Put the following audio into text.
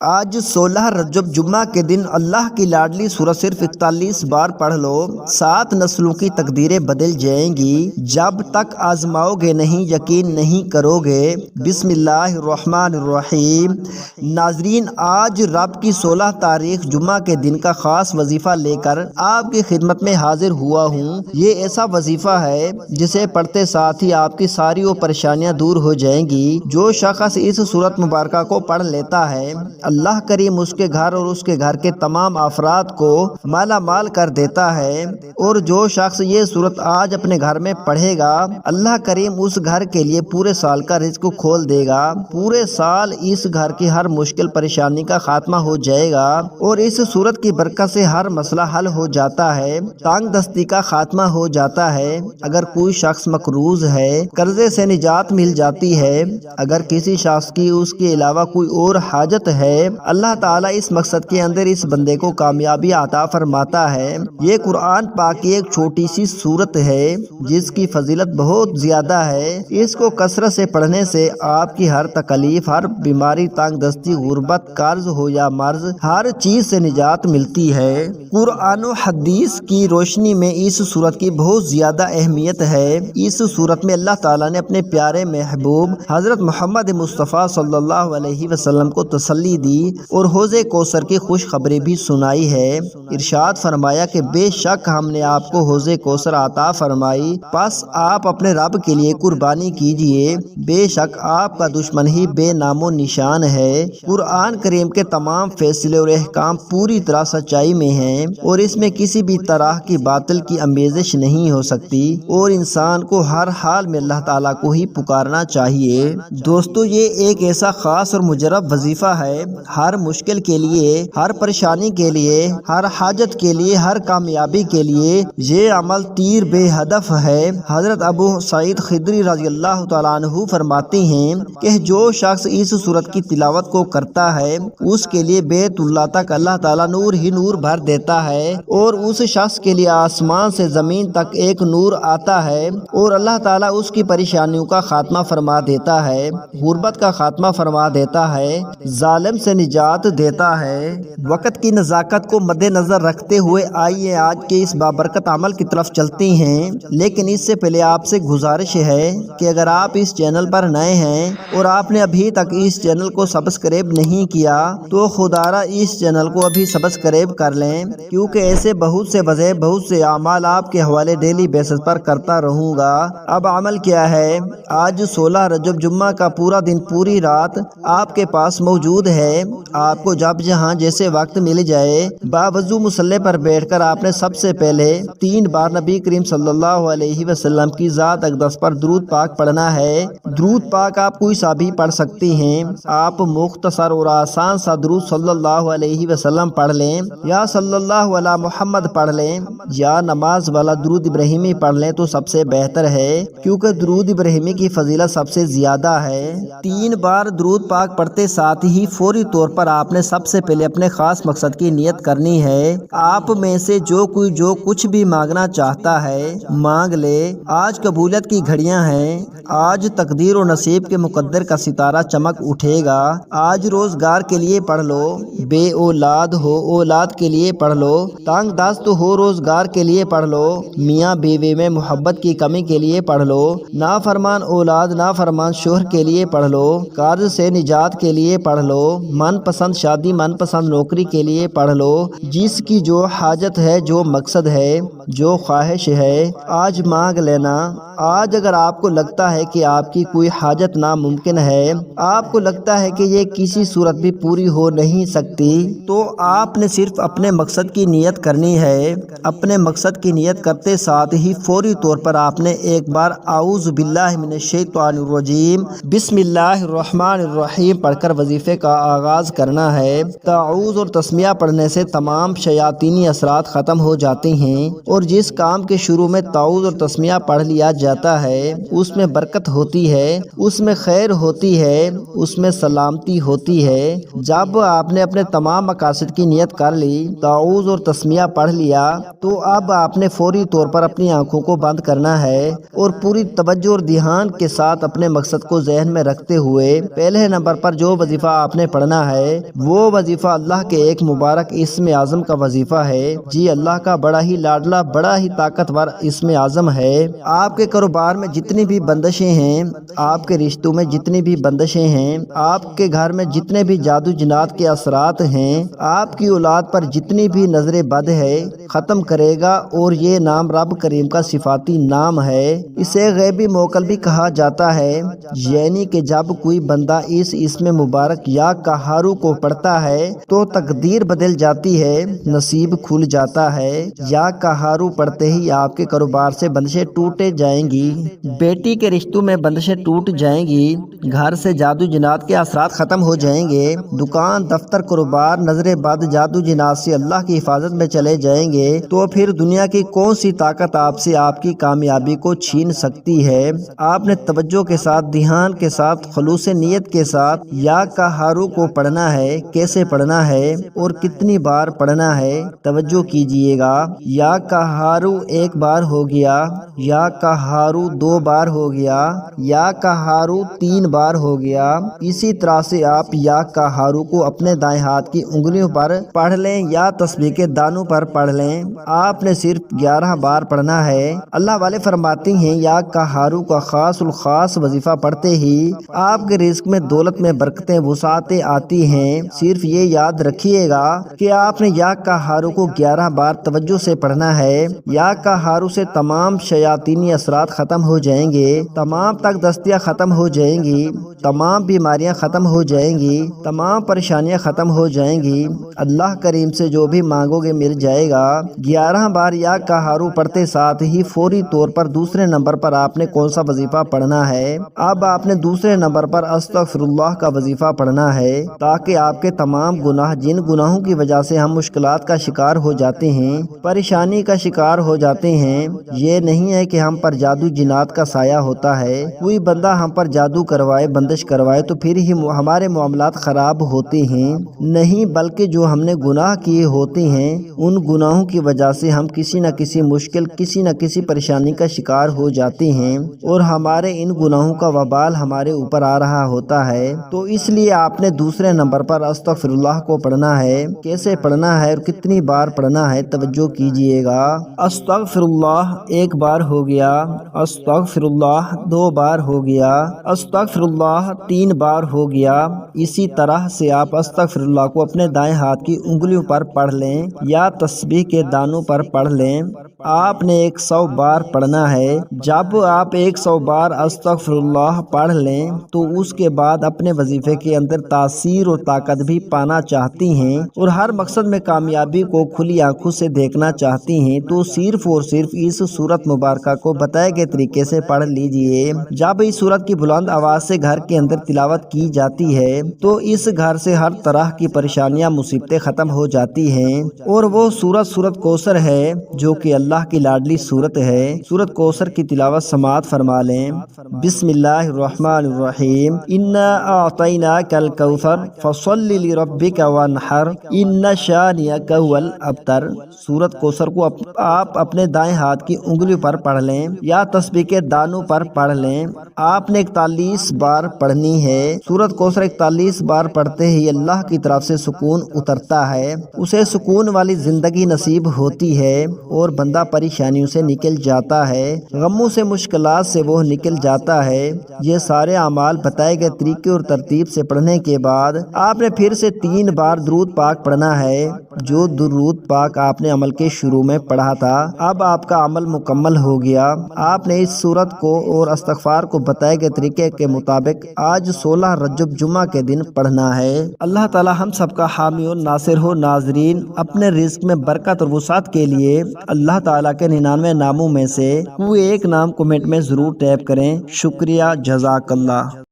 آج 16 رجب جمعہ کے دن اللہ کی لاڈلی سورت صرف 41 بار پڑھ لو، 7 نسلوں کی تقدیریں بدل جائیں گی۔ جب تک آزماؤ گے نہیں یقین نہیں کرو گے۔ بسم اللہ الرحمن الرحیم۔ ناظرین، آج رب کی 16 تاریخ جمعہ کے دن کا خاص وظیفہ لے کر آپ کی خدمت میں حاضر ہوا ہوں۔ یہ ایسا وظیفہ ہے جسے پڑھتے ساتھ ہی آپ کی ساری وہ پریشانیاں دور ہو جائیں گی۔ جو شخص اس سورت مبارکہ کو پڑھ لیتا ہے، اللہ کریم اس کے گھر اور اس کے گھر کے تمام افراد کو مالا مال کر دیتا ہے، اور جو شخص یہ سورت آج اپنے گھر میں پڑھے گا، اللہ کریم اس گھر کے لیے پورے سال کا رزق کھول دے گا۔ پورے سال اس گھر کی ہر مشکل پریشانی کا خاتمہ ہو جائے گا، اور اس سورت کی برکت سے ہر مسئلہ حل ہو جاتا ہے، تانگ دستی کا خاتمہ ہو جاتا ہے۔ اگر کوئی شخص مقروض ہے، قرضے سے نجات مل جاتی ہے۔ اگر کسی شخص کی اس کے علاوہ کوئی اور حاجت ہے، اللہ تعالیٰ اس مقصد کے اندر اس بندے کو کامیابی عطا فرماتا ہے۔ یہ قرآن پاک کی ایک چھوٹی سی سورت ہے جس کی فضیلت بہت زیادہ ہے۔ اس کو کثرت سے پڑھنے سے آپ کی ہر تکلیف، ہر بیماری، تانگ دستی، غربت، قرض ہو یا مرض، ہر چیز سے نجات ملتی ہے۔ قرآن و حدیث کی روشنی میں اس سورت کی بہت زیادہ اہمیت ہے۔ اس سورت میں اللہ تعالیٰ نے اپنے پیارے محبوب حضرت محمد مصطفیٰ صلی اللہ علیہ وسلم کو تسلی دی اور حوض کوثر کی خوشخبری بھی سنائی ہے۔ ارشاد فرمایا کہ بے شک ہم نے آپ کو حوض کوثر عطا فرمائی، پس آپ اپنے رب کے لیے قربانی کیجئے، بے شک آپ کا دشمن ہی بے نام و نشان ہے۔ قرآن کریم کے تمام فیصلے اور احکام پوری طرح سچائی میں ہیں، اور اس میں کسی بھی طرح کی باطل کی آمیزش نہیں ہو سکتی، اور انسان کو ہر حال میں اللہ تعالیٰ کو ہی پکارنا چاہیے۔ دوستو، یہ ایک ایسا خاص اور مجرب وظیفہ ہے۔ ہر مشکل کے لیے، ہر پریشانی کے لیے، ہر حاجت کے لیے، ہر کامیابی کے لیے یہ عمل تیر بے ہدف ہے۔ حضرت ابو سعید خدری رضی اللہ تعالیٰ عنہ فرماتے ہیں کہ جو شخص اس سورت کی تلاوت کو کرتا ہے، اس کے لیے بیت اللہ تک اللہ تعالیٰ نور ہی نور بھر دیتا ہے، اور اس شخص کے لیے آسمان سے زمین تک ایک نور آتا ہے، اور اللہ تعالیٰ اس کی پریشانیوں کا خاتمہ فرما دیتا ہے، غربت کا خاتمہ فرما دیتا ہے، ظالم سے نجات دیتا ہے۔ وقت کی نزاکت کو مد نظر رکھتے ہوئے آئیے آج کے اس بابرکت عمل کی طرف چلتے ہیں، لیکن اس سے پہلے آپ سے گزارش ہے کہ اگر آپ اس چینل پر نئے ہیں اور آپ نے ابھی تک اس چینل کو سبسکرائب نہیں کیا تو خدارہ اس چینل کو ابھی سبسکرائب کر لیں، کیونکہ ایسے بہت سے وظائف، بہت سے اعمال آپ کے حوالے ڈیلی بیسس پر کرتا رہوں گا۔ اب عمل کیا ہے؟ آج 16 رجب جمعہ کا پورا دن، پوری رات آپ کے پاس موجود ہے۔ آپ کو جب جہاں جیسے وقت مل جائے، باوضو مصلی پر بیٹھ کر آپ نے سب سے پہلے 3 بار نبی کریم صلی اللہ علیہ وسلم کی ذات اقدس پر درود پاک پڑھنا ہے۔ درود پاک آپ کوئی سا بھی پڑھ سکتے ہیں۔ آپ مختصر اور آسان سا درود صلی اللہ علیہ وسلم پڑھ لیں، یا صلی اللہ علی محمد پڑھ لیں، یا نماز والا درود ابراہیمی پڑھ لیں تو سب سے بہتر ہے، کیونکہ درود ابراہیمی کی فضیلت سب سے زیادہ ہے۔ 3 بار درود پاک پڑھتے ساتھ ہی فوری طور پر آپ نے سب سے پہلے اپنے خاص مقصد کی نیت کرنی ہے۔ آپ میں سے جو کچھ بھی مانگنا چاہتا ہے مانگ لے۔ آج قبولیت کی گھڑیاں ہیں۔ آج تقدیر و نصیب کے مقدر کا ستارہ چمک اٹھے گا۔ آج روزگار کے لیے پڑھ لو، بے اولاد ہو اولاد کے لیے پڑھ لو، تانگ دست ہو روزگار کے لیے پڑھ لو، میاں بیوی میں محبت کی کمی کے لیے پڑھ لو، نافرمان اولاد نافرمان شوہر کے لیے پڑھ لو، قرض سے نجات کے لیے پڑھ لو، من پسند شادی، من پسند نوکری کے لیے پڑھ لو۔ جس کی جو حاجت ہے، جو مقصد ہے، جو خواہش ہے، آج مانگ لینا۔ آج اگر آپ کو لگتا ہے کہ آپ کی کوئی حاجت ناممکن ہے، آپ کو لگتا ہے کہ یہ کسی صورت بھی پوری ہو نہیں سکتی، تو آپ نے صرف اپنے مقصد کی نیت کرنی ہے۔ اپنے مقصد کی نیت کرتے ساتھ ہی فوری طور پر آپ نے ایک بار اعوذ باللہ من الشیطان الرجیم بسم اللہ الرحمن الرحیم پڑھ کر وظیفے کا آغاز کرنا ہے۔ تعوذ اور تسمیہ پڑھنے سے تمام شیاطینی اثرات ختم ہو جاتے ہیں، اور اور جس کام کے شروع میں تعوذ اور تسمیہ پڑھ لیا جاتا ہے اس میں برکت ہوتی ہے، اس میں خیر ہوتی ہے، اس میں سلامتی ہوتی ہے۔ جب آپ نے اپنے تمام مقاصد کی نیت کر لی، تعوذ اور تسمیہ پڑھ لیا، تو اب آپ نے فوری طور پر اپنی آنکھوں کو بند کرنا ہے اور پوری توجہ اور دھیان کے ساتھ اپنے مقصد کو ذہن میں رکھتے ہوئے پہلے نمبر پر جو وظیفہ آپ نے پڑھنا ہے وہ وظیفہ اللہ کے ایک مبارک اسم اعظم کا وظیفہ ہے۔ جی اللہ کا بڑا ہی لاڈلا، بڑا ہی طاقتور اسم اعظم ہے۔ آپ کے کاروبار میں جتنی بھی بندشیں ہیں، آپ کے رشتوں میں جتنی بھی بندشیں ہیں، آپ کے گھر میں جتنے بھی جادو جنات کے اثرات ہیں، آپ کی اولاد پر جتنی بھی نظر بد ہے، ختم کرے گا۔ اور یہ نام رب کریم کا صفاتی نام ہے۔ اسے غیبی موکل بھی کہا جاتا ہے، یعنی کہ جب کوئی بندہ اس اسم مبارک یا قہارو کو پڑھتا ہے تو تقدیر بدل جاتی ہے، نصیب کھل جاتا ہے۔ یا قہارو پڑھتے ہی آپ کے کاروبار سے بندشیں ٹوٹے جائیں گی، بیٹی کے رشتوں میں بندشیں ٹوٹ جائیں گی، گھر سے جادو جنات کے اثرات ختم ہو جائیں گے، دکان، دفتر، کاروبار نظر بد، جادو جنات سے اللہ کی حفاظت میں چلے جائیں گے۔ تو پھر دنیا کی کون سی طاقت آپ سے آپ کی کامیابی کو چھین سکتی ہے؟ آپ نے توجہ کے ساتھ، دھیان کے ساتھ، خلوص نیت کے ساتھ یا قہارو کو پڑھنا ہے۔ کیسے پڑھنا ہے اور کتنی بار پڑھنا ہے؟ توجہ کیجئے گا۔ یا قہارو ایک بار ہو گیا، یا قہارو دو بار ہو گیا، یا قہارو تین بار ہو گیا۔ اسی طرح سے آپ یا قہارو کو اپنے دائیں ہاتھ کی انگلیوں پر پڑھ لیں یا تسبیح کے دانوں پر پڑھ لیں۔ آپ نے صرف 11 بار پڑھنا ہے۔ اللہ والے فرماتے ہیں یا قہارو کا خاص الخاص وظیفہ پڑھتے ہی آپ کے رزق میں، دولت میں برکتیں، وسعتیں آتی ہیں۔ صرف یہ یاد رکھیے گا کہ آپ نے یا قہارو کو 11 بار توجہ سے پڑھنا ہے۔ یا قہارو سے تمام شیاطینی اثرات ختم ہو جائیں گے، تمام تک دستیاں ختم ہو جائیں گی، تمام بیماریاں ختم ہو جائیں گی، تمام پریشانیاں ختم ہو جائیں گی۔ اللہ کریم سے جو بھی مانگو گے مل جائے گا۔ 11 بار یا قہارو پڑھتے ساتھ ہی فوری طور پر دوسرے نمبر پر آپ نے کون سا وظیفہ پڑھنا ہے؟ اب آپ نے دوسرے نمبر پر استغفر اللہ کا وظیفہ پڑھنا ہے، تاکہ آپ کے تمام گناہ، جن گناہوں کی وجہ سے ہم مشکلات کا شکار ہو جاتے ہیں، پریشانی کا شکار ہو جاتے ہیں، یہ نہیں ہے کہ ہم پر جادو جنات کا سایہ ہوتا ہے، کوئی بندہ ہم پر جادو کروائے، بندش کروائے تو پھر ہی ہمارے معاملات خراب ہوتے ہیں، نہیں بلکہ جو ہم نے گناہ کیے ہوتے ہیں ان گناہوں کی وجہ سے ہم کسی نہ کسی مشکل، کسی نہ کسی پریشانی کا شکار ہو جاتے ہیں اور ہمارے ان گناہوں کا وبال ہمارے اوپر آ رہا ہوتا ہے۔ تو اس لیے آپ نے دوسرے نمبر پر استغفر اللہ کو پڑھنا ہے۔ کیسے پڑھنا ہے اور کتنی بار پڑھنا ہے؟ توجہ کیجئے گا۔ استغفر اللہ ایک بار ہو گیا، استغفر اللہ دو بار ہو گیا، استغفر اللہ تین بار ہو گیا۔ اسی طرح سے آپ استغفر اللہ کو اپنے دائیں ہاتھ کی انگلیوں پر پڑھ لیں یا تسبیح کے دانوں پر پڑھ لیں۔ آپ نے 100 بار پڑھنا ہے۔ جب آپ 100 بار استغفر اللہ پڑھ لیں تو اس کے بعد اپنے وظیفے کے اندر تاثیر اور طاقت بھی پانا چاہتی ہیں اور ہر مقصد میں کامیابی کو کھلی آنکھوں سے دیکھنا چاہتی ہیں تو صرف اور صرف اس سورت مبارکہ کو بتائے گئے طریقے سے پڑھ لیجئے۔ جب اس سورت کی بلند آواز سے گھر کے اندر تلاوت کی جاتی ہے تو اس گھر سے ہر طرح کی پریشانیاں، مصیبتیں ختم ہو جاتی ہیں۔ اور وہ سورت کوثر ہے جو کہ اللہ کی لاڈلی سورت ہے۔ سورت کوثر کی تلاوت سماعت فرما لیں۔ بسم اللہ الرحمن الرحیم۔ انا اعطیناک الکوثر فصل لربک وانحر ان شانئک هو الابتر۔ سورت کوثر کو آپ اپنے دائیں ہاتھ کی انگلیوں پر پڑھ لیں یا تسبیح کے دانوں پر پڑھ لیں۔ آپ نے 41 بار پڑھنی ہے۔ سورت کوثر 41 بار پڑھتے ہی اللہ کی طرف سے سکون اترتا ہے، اسے سکون والی زندگی نصیب ہوتی ہے اور بندہ پریشانیوں سے نکل جاتا ہے، غموں سے، مشکلات سے وہ نکل جاتا ہے۔ یہ سارے اعمال بتائے گئے طریقے اور ترتیب سے پڑھنے کے بعد آپ نے پھر سے 3 بار درود پاک پڑھنا ہے، جو درود پاک آپ نے عمل کے شروع میں پڑھا تھا۔ اب آپ کا عمل مکمل ہو گیا۔ آپ نے اس سورت کو اور استغفار کو بتائے گئے طریقے کے مطابق آج 16 رجب جمعہ کے دن پڑھنا ہے۔ اللہ تعالی ہم سب کا حامی اور ناصر ہو۔ ناظرین، اپنے رزق میں برکت اور وسعت کے لیے اللہ تعالیٰ کے 99 ناموں میں سے کوئی ایک نام کمنٹ میں ضرور ٹیپ کریں۔ شکریہ، جزاک اللہ۔